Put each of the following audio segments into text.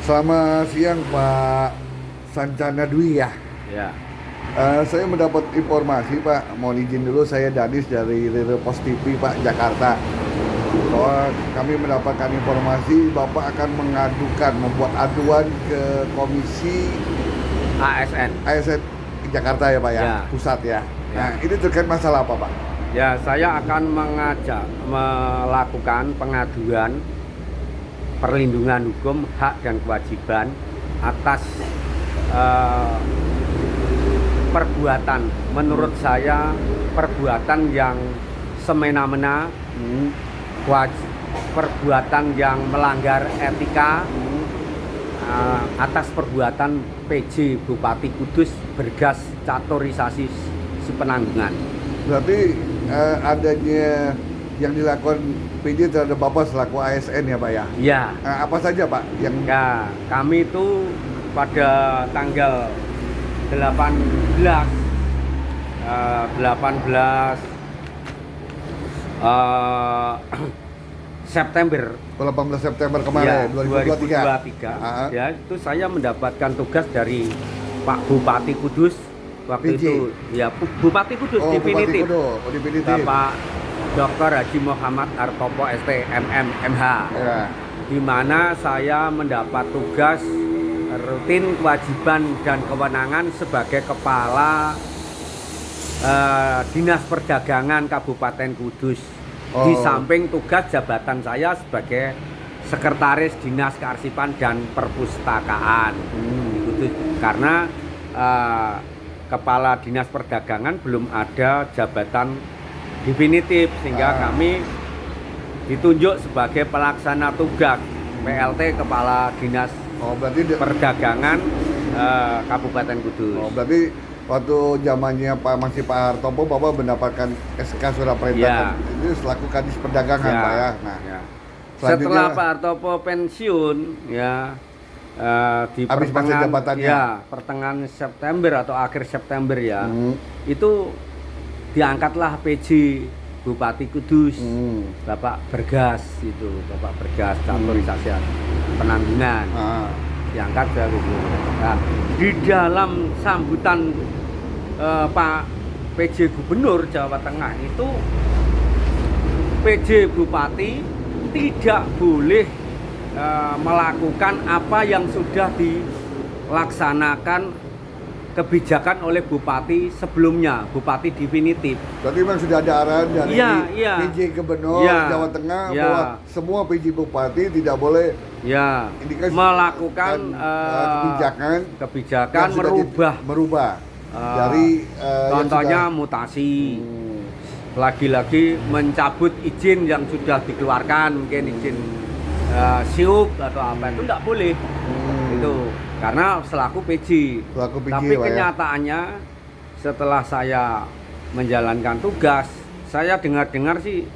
Selamat siang Pak Sancana Dwi ya. Ya, Saya mendapat informasi Pak, mohon izin dulu, saya Danis dari Pos TV Pak Jakarta. Bahwa kami mendapatkan informasi Bapak akan membuat aduan ke Komisi ASN. Jakarta ya Pak ya, Ya. pusat ya. Ya. Nah ini terkait masalah apa Pak? Ya, saya akan melakukan pengaduan perlindungan hukum, hak dan kewajiban atas perbuatan, menurut saya perbuatan yang semena-mena, perbuatan yang melanggar etika, atas perbuatan PJ Bupati Kudus Bergas Catorisasi Sipenanggungan. Berarti adanya yang dilakukan PJ terhadap Bapak selaku ASN ya Pak ya? Ya, Apa saja Pak yang ya, kami itu pada tanggal 18 September 18 September kemarin, ya, 2023. ya, itu saya mendapatkan tugas dari Pak Bupati Kudus waktu PJ. itu, ya Bupati Kudus Oh, Bupati definitif, Kudo, definitif. Bapak Dr. Haji Muhammad Artopo ST MM MH, Ya. di mana saya mendapat tugas rutin kewajiban dan kewenangan sebagai kepala Dinas Perdagangan Kabupaten Kudus. Di Oh. samping tugas jabatan saya sebagai Sekretaris Dinas Kearsipan dan Perpustakaan di Kudus. Karena Kepala Dinas Perdagangan belum ada jabatan definitif, sehingga kami ditunjuk sebagai pelaksana tugas PLT Kepala Dinas Oh, berarti Perdagangan Kabupaten Kudus. oh, berarti waktu zamannya masih Pak Hartopo Bapak mendapatkan SK surat perintah itu selaku Kadis Perdagangan Pak ya. Nah, ya. selanjutnya- Setelah Pak Hartopo pensiun, ya di Habis masa pertengahan, jabatannya. ya pertengahan September atau akhir September ya, Hmm. itu diangkatlah PJ Bupati Kudus, Bapak Bergas itu, Bapak Bergas Catorisasi Penanggungan. Diangkat dari itu. Nah, di dalam sambutan Pak PJ Gubernur Jawa Tengah itu, PJ Bupati tidak boleh melakukan apa yang sudah dilaksanakan kebijakan oleh Bupati sebelumnya, Bupati definitif. Berarti memang sudah ada arahan dari Iya. PJ Gubernur Iya. Jawa Tengah Iya. bahwa semua PJ Bupati tidak boleh Ya, indikasi melakukan kebijakan kebijakan yang sudah merubah dari yang contohnya sudah- mutasi, lagi-lagi mencabut izin yang sudah dikeluarkan, mungkin izin siup atau apa, itu tidak boleh. Itu karena selaku PJ. Selaku PJ, Tapi Pak, ya. kenyataannya setelah saya menjalankan tugas, saya dengar-dengar sih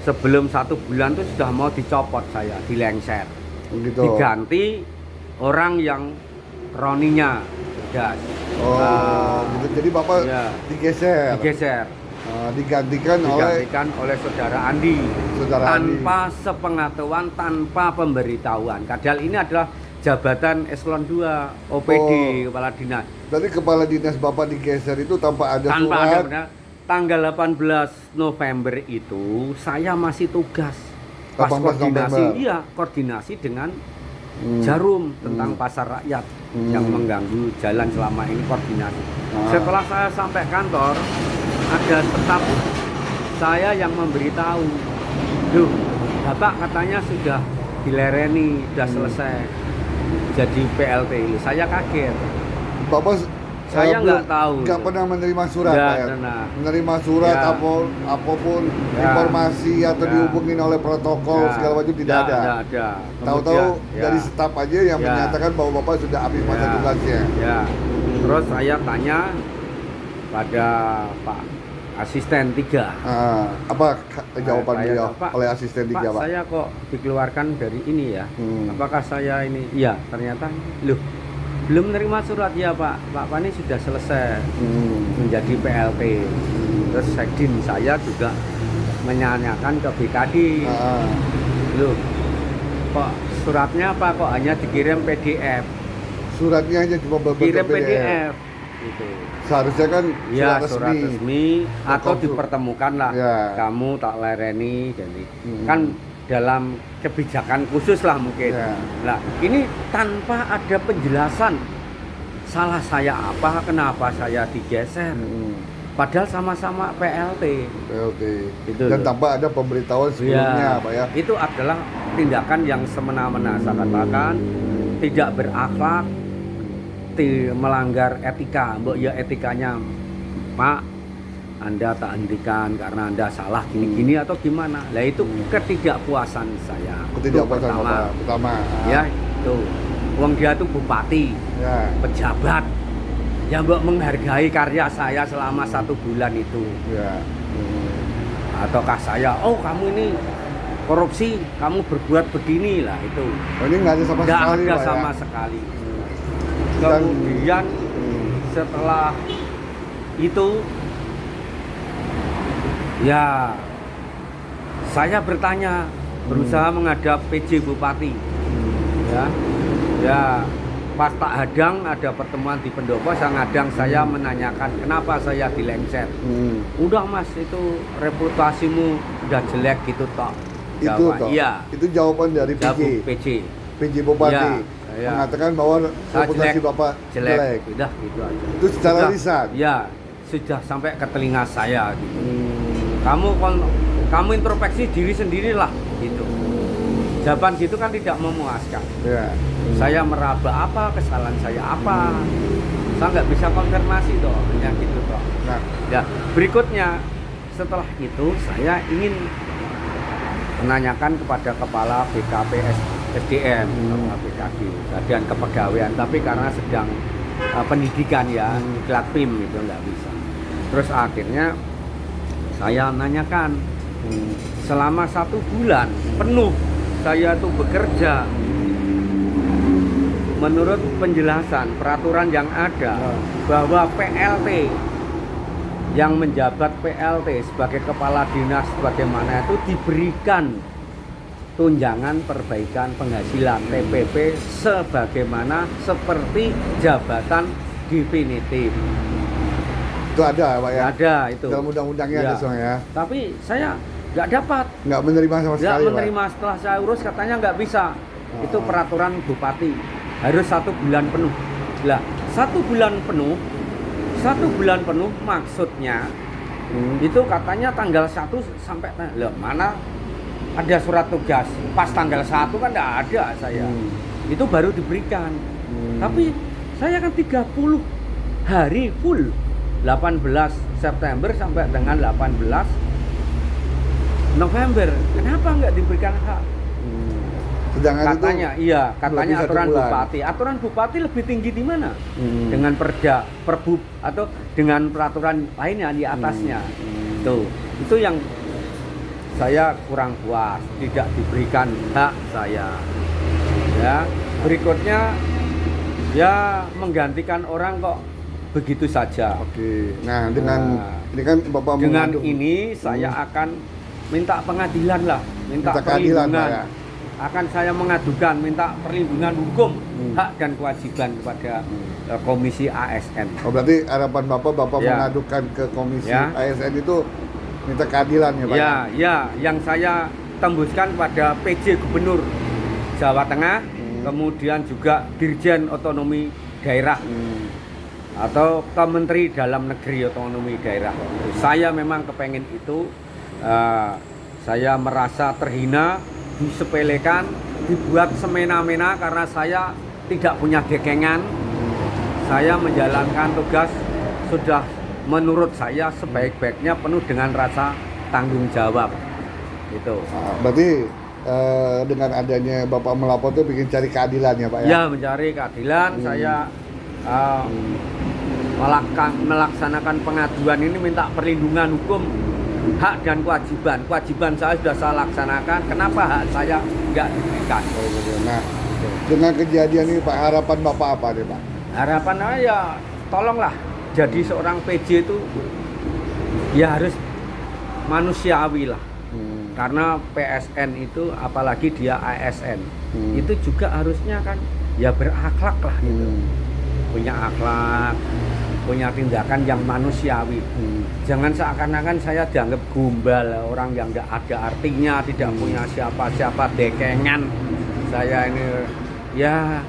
sebelum 1 bulan itu sudah mau dicopot, saya dilengser, Begitu. diganti orang yang kroninya Bergas. Oh, gitu. Jadi Bapak Ya. digeser. Digantikan oleh saudara Andi, Saudara Andi. tanpa sepengetahuan, tanpa pemberitahuan. Padahal ini adalah jabatan eselon 2 OPD, Kepala Dinas. Berarti Kepala Dinas Bapak digeser itu tanpa ada Tanpa surat. ada benar. Tanggal 18 November itu saya masih tugas pas 18 koordinasi, November. iya, koordinasi dengan Jarum tentang pasar rakyat yang mengganggu jalan selama ini, koordinasi. Setelah saya sampai kantor, ada staf saya yang memberitahu, "Duh, Bapak katanya sudah dilereni, sudah selesai jadi PLT." Saya kaget. Bapak Saya nggak tahu. Nggak pernah menerima surat Nggak Pak ya? pernah. Menerima surat Ya. apapun Ya. informasi atau Ya. dihubungin oleh protokol Ya, segala macam tidak ada. ada. Tahu-tahu Kemudian, ya. dari staf aja yang Ya. menyatakan bahwa Bapak sudah habis masa Ya. tugasnya. Ya. Terus saya tanya pada Pak Asisten 3. Apa jawaban Saya beliau tahu, Pak, oleh asisten 3 Pak? Saya kok dikeluarkan dari ini ya? Hmm. Apakah saya ini? Iya, ternyata loh, belum menerima surat ya Pak. Pak Pani sudah selesai menjadi PLT. Terus Sekdin saya juga menanyakan ke BKD, loh kok suratnya apa kok hanya dikirim PDF? Suratnya aja cuma berbentuk Kirim PDF. Gitu. Seharusnya kan Ya, surat surat resmi. resmi atau Konsul. dipertemukan lah. Ya. Kamu tak lereni jadi kan dalam kebijakan khusus lah mungkin. Ya. Nah, ini tanpa ada penjelasan salah saya apa, kenapa saya digeser. Padahal sama-sama PLT. Oke. Gitu Dan loh. tanpa ada pemberitahuan sebelumnya, Pak ya. Itu adalah tindakan yang semena-mena, saya katakan tidak berakhlak, melanggar etika. Mbok ya etikanya, Pak, Anda tak hentikan karena Anda salah gini-gini atau gimana. Lah itu ketidakpuasan saya. Ketidakpuasan Itu pertama. Ya, itu. Wong dia tuh bupati, Ya. pejabat yang mbok menghargai karya saya selama 1 bulan itu. Ya. Ataukah saya, oh kamu ini korupsi, kamu berbuat begini lah itu. Oh, ini nggak ada sama Nggak sekali, ada Pak sama ya. sekali. Dan- Kemudian setelah itu ya saya bertanya, berusaha menghadap PJ Bupati. Ya pas tak hadang ada pertemuan di pendopo, saya ngadang, saya menanyakan kenapa saya dilengser. Udah mas, itu reputasimu udah jelek gitu toh. Itu Jawaban, toh. iya. Itu jawaban dari Jawab PJ. PJ Bupati Ya. mengatakan bahwa Saya reputasi jelek. Bapak jelek. Udah gitu aja. Itu secara Sudah, lisan. Ya, sudah sampai ke telinga saya gitu. Kamu introspeksi diri sendirilah gitu. Jawaban gitu kan tidak memuaskan. Ya. Saya meraba apa, kesalahan saya apa. Saya nggak bisa konfirmasi toh, hanya gitu toh. Nah, Ya, berikutnya setelah itu saya ingin menanyakan kepada kepala BKP SDM, kepala BKD, Badan Kepegawaian, tapi karena sedang pendidikan ya, diklat PIM itu nggak bisa. Terus akhirnya saya nanyakan, selama 1 bulan penuh saya tuh bekerja menurut penjelasan peraturan yang ada bahwa PLT yang menjabat PLT sebagai kepala dinas bagaimana itu diberikan tunjangan perbaikan penghasilan TPP sebagaimana seperti jabatan definitif. itu ada, Pak ya. Ada itu. Dalam undang-undangnya Ya. ada soalnya ya. Tapi saya nggak dapat. Nggak menerima sama Nggak sekali, menerima, setelah saya urus katanya nggak bisa. Itu Oh. peraturan bupati harus 1 bulan penuh. Lah 1 bulan penuh, 1 bulan penuh maksudnya itu katanya tanggal 1 sampai loh, mana ada surat tugas pas tanggal 1 kan nggak ada saya. Itu baru diberikan. Tapi saya kan 30 hari full, 18 September sampai dengan 18 November. Kenapa nggak diberikan hak? Sedangkan Katanya, itu iya, lebih katanya 1 aturan bulan. bupati. Aturan bupati lebih tinggi di mana? Dengan perda, perbub atau dengan peraturan lainnya di atasnya. Itu yang saya kurang puas, tidak diberikan hak saya. Ya, berikutnya ya menggantikan orang kok begitu saja. Oke. Nah, dengan Nah, ini kan Bapak Dengan mengadu- ini saya akan minta pengadilan lah, minta keadilan, perlindungan. Pak, ya? Akan saya mengadukan, minta perlindungan hukum, hak dan kewajiban kepada Komisi ASN. Oh, berarti harapan Bapak Ya. mengadukan ke Komisi Ya. ASN itu minta keadilan ya, Pak? Ya, yang saya tembuskan pada PJ Gubernur Jawa Tengah, kemudian juga Dirjen Otonomi Daerah atau ke Menteri Dalam Negeri Otonomi Daerah. Saya memang kepengen itu, saya merasa terhina, disepelekan, dibuat semena-mena karena saya tidak punya dekengan. Saya menjalankan tugas sudah menurut saya sebaik-baiknya penuh dengan rasa tanggung jawab. Itu. Berarti dengan adanya Bapak melapor itu bikin cari keadilan ya, Pak ya? Ya, mencari keadilan. Saya melaksanakan pengaduan ini minta perlindungan hukum, hak dan kewajiban. Kewajiban saya sudah saya laksanakan. Kenapa hak saya nggak diberikan? Nah, dengan kejadian ini Pak, harapan Bapak apa nih, Pak? Harapan saya ya tolonglah, jadi seorang PJ itu ya harus manusiawi lah. Karena PSN itu apalagi dia ASN, itu juga harusnya kan ya berakhlak lah gitu. Punya akhlak, punya tindakan yang manusiawi. Jangan seakan-akan saya dianggap gombal, orang yang nggak ada artinya, tidak punya siapa-siapa, dekengan. Saya ini ya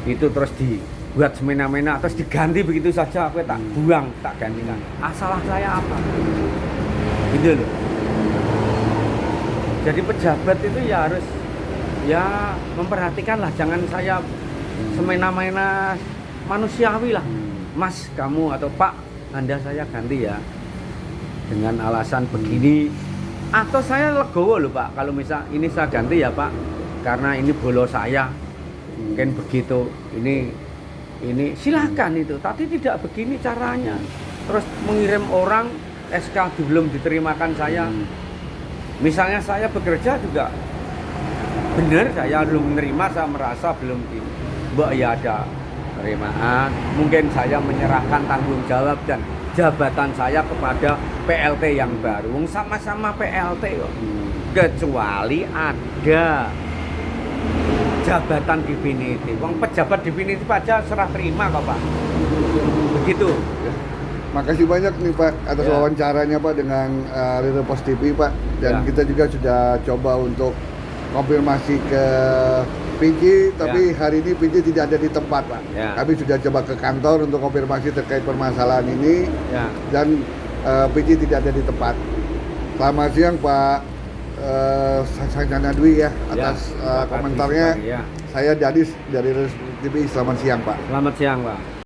itu terus dibuat semena-mena, terus diganti begitu saja, aku tak buang, tak gantikan. Salah saya apa? Gitu loh. Jadi pejabat itu ya harus ya memperhatikan lah, jangan saya semena-mena, manusiawi lah. Mas kamu atau Pak, Anda saya ganti ya dengan alasan begini, atau saya legowo loh Pak kalau misal ini saya ganti ya Pak karena ini bolo saya, mungkin begitu, ini silahkan itu, tapi tidak begini caranya. Terus mengirim orang SK belum diterimakan saya, misalnya saya bekerja juga benar, saya belum menerima, saya merasa belum mbak ya ada penerimaan, mungkin saya menyerahkan tanggung jawab dan jabatan saya kepada PLT yang baru. Sama-sama PLT kok. Kecuali ada jabatan definitif. Wong pejabat definitif aja serah terima kok Pak. Begitu. Makasih banyak nih Pak atas wawancaranya Pak dengan Rere Pos TV Pak. Dan kita juga sudah coba untuk konfirmasi ke PJ, tapi hari ini PJ tidak ada di tempat Pak. Kami sudah coba ke kantor untuk konfirmasi terkait permasalahan ini, dan PJ tidak ada di tempat. Selamat siang Pak Sanjana Dwi ya, atas komentarnya. Saya Dadis dari TV. Selamat siang Pak. Selamat siang Pak.